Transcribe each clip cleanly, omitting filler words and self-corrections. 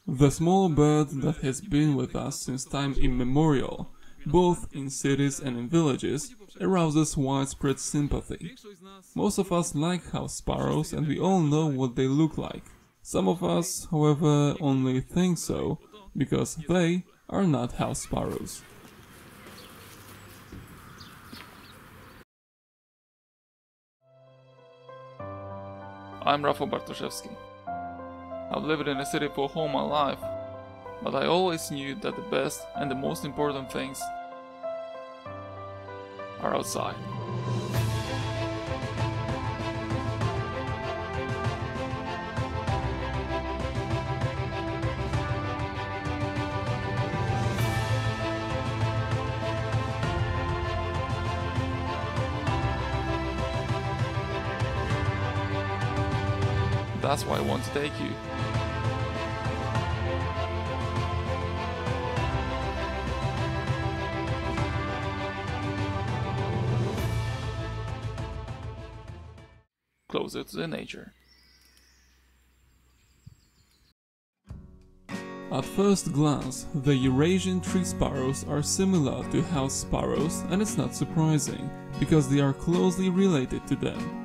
The small bird that has been with us since time immemorial, both in cities and in villages, arouses widespread sympathy. Most of us like house sparrows and we all know what they look like. Some of us, however, only think so because they are not house sparrows. I'm Rafał Bartoszewski. I've lived in a city for all my life, but I always knew that the best and the most important things are outside. That's why I want to take you. Closer to the nature. At first glance, the Eurasian tree sparrows are similar to house sparrows, and it's not surprising, because they are closely related to them.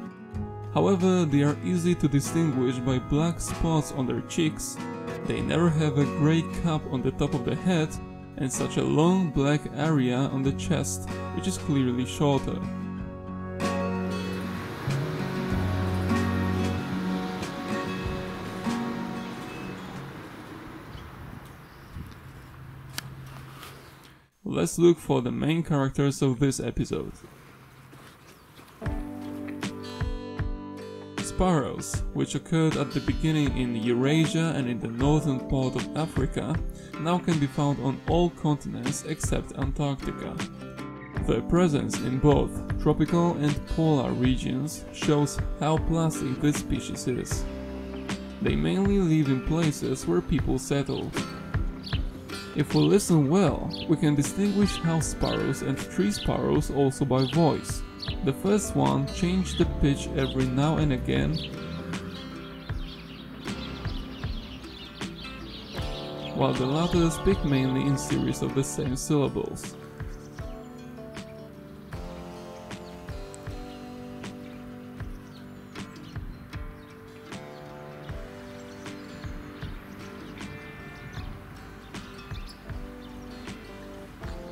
However, they are easy to distinguish by black spots on their cheeks, they never have a grey cap on the top of the head, and such a long black area on the chest, which is clearly shorter. Let's look for the main characters of this episode. Sparrows, which occurred at the beginning in Eurasia and in the northern part of Africa, now can be found on all continents except Antarctica. Their presence in both tropical and polar regions shows how plastic this species is. They mainly live in places where people settled. If we listen well, we can distinguish house sparrows and tree sparrows also by voice. The first one changes the pitch every now and again, while the latter speak mainly in series of the same syllables.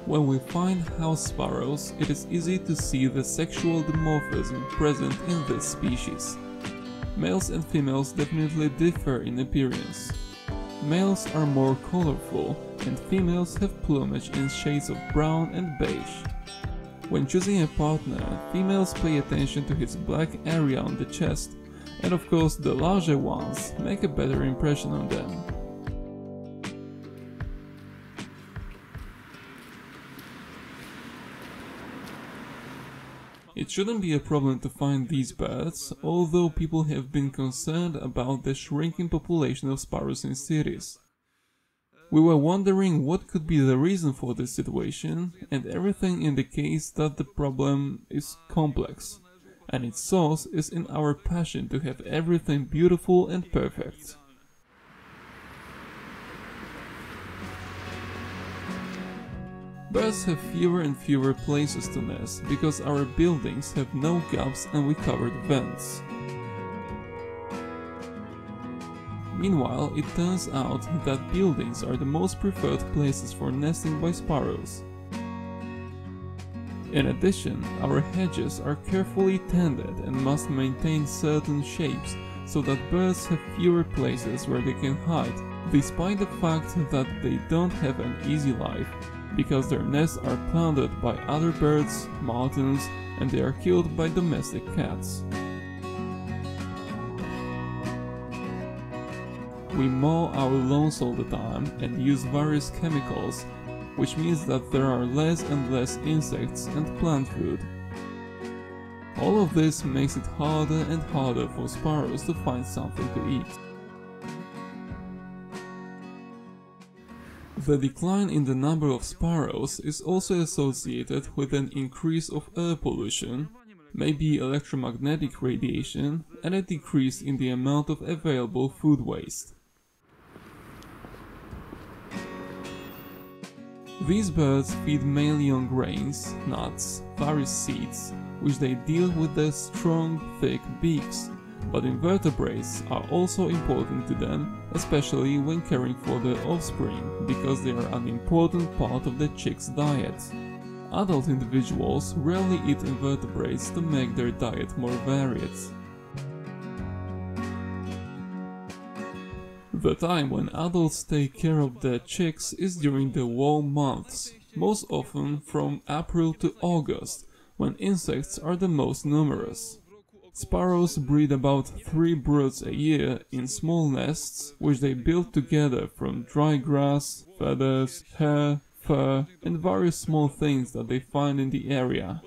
When we find house sparrows, it is easy to see the sexual dimorphism present in this species. Males and females definitely differ in appearance. Males are more colorful, and females have plumage in shades of brown and beige. When choosing a partner, females pay attention to his black area on the chest, and of course the larger ones make a better impression on them. It shouldn't be a problem to find these birds, although people have been concerned about the shrinking population of sparrows in cities. We were wondering what could be the reason for this situation, and everything indicates that the problem is complex, and its source is in our passion to have everything beautiful and perfect. Birds have fewer and fewer places to nest because our buildings have no gaps and we covered vents. Meanwhile, it turns out that buildings are the most preferred places for nesting by sparrows. In addition, our hedges are carefully tended and must maintain certain shapes so that birds have fewer places where they can hide, despite the fact that they don't have an easy life, because their nests are plundered by other birds, martins, and they are killed by domestic cats. We mow our lawns all the time and use various chemicals, which means that there are less and less insects and plant food. All of this makes it harder and harder for sparrows to find something to eat. The decline in the number of sparrows is also associated with an increase of air pollution, maybe electromagnetic radiation, and a decrease in the amount of available food waste. These birds feed mainly on grains, nuts, various seeds, which they deal with their strong, thick beaks, but invertebrates are also important to them, especially when caring for their offspring, because they are an important part of the chick's diet. Adult individuals rarely eat invertebrates to make their diet more varied. The time when adults take care of their chicks is during the warm months, most often from April to August, when insects are the most numerous. Sparrows breed about 3 broods a year in small nests, which they build together from dry grass, feathers, hair, fur, and various small things that they find in the area.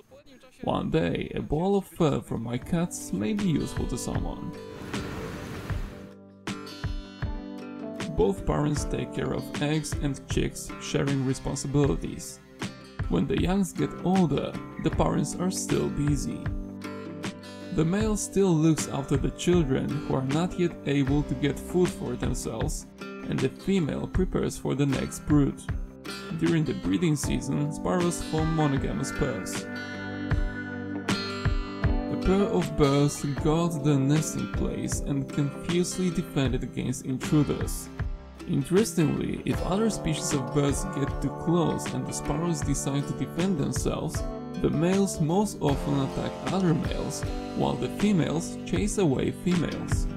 One day, a ball of fur from my cats may be useful to someone. Both parents take care of eggs and chicks, sharing responsibilities. When the youngs get older, the parents are still busy. The male still looks after the children who are not yet able to get food for themselves, and the female prepares for the next brood. During the breeding season, sparrows form monogamous pairs. A pair of birds guard their nesting place and can fiercely defend it against intruders. Interestingly, if other species of birds get too close and the sparrows decide to defend themselves, the males most often attack other males, while the females chase away females.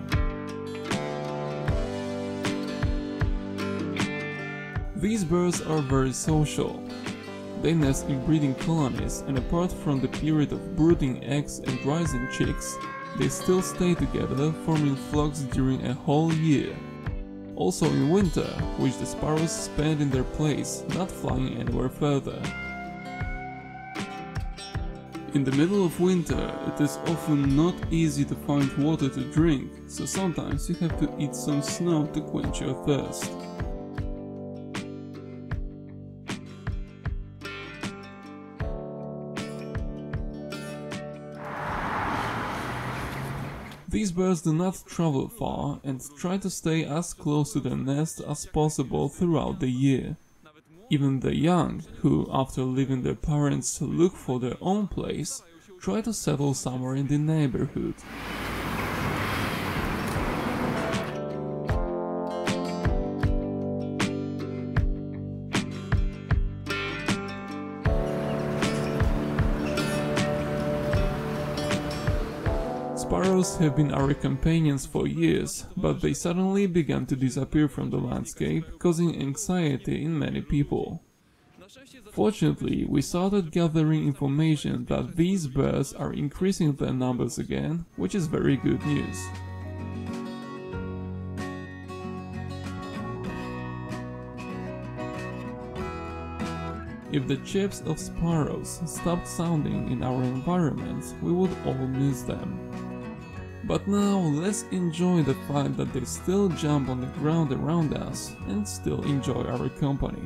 These birds are very social. They nest in breeding colonies, and apart from the period of brooding eggs and rising chicks, they still stay together, forming flocks during a whole year. Also in winter, which the sparrows spend in their place, not flying anywhere further. In the middle of winter, it is often not easy to find water to drink, so sometimes you have to eat some snow to quench your thirst. These birds do not travel far and try to stay as close to their nest as possible throughout the year. Even the young, who after leaving their parents look for their own place, try to settle somewhere in the neighborhood. Sparrows have been our companions for years, but they suddenly began to disappear from the landscape, causing anxiety in many people. Fortunately, we started gathering information that these birds are increasing their numbers again, which is very good news. If the chips of sparrows stopped sounding in our environment, we would all miss them. But now let's enjoy the fact that they still jump on the ground around us and still enjoy our company.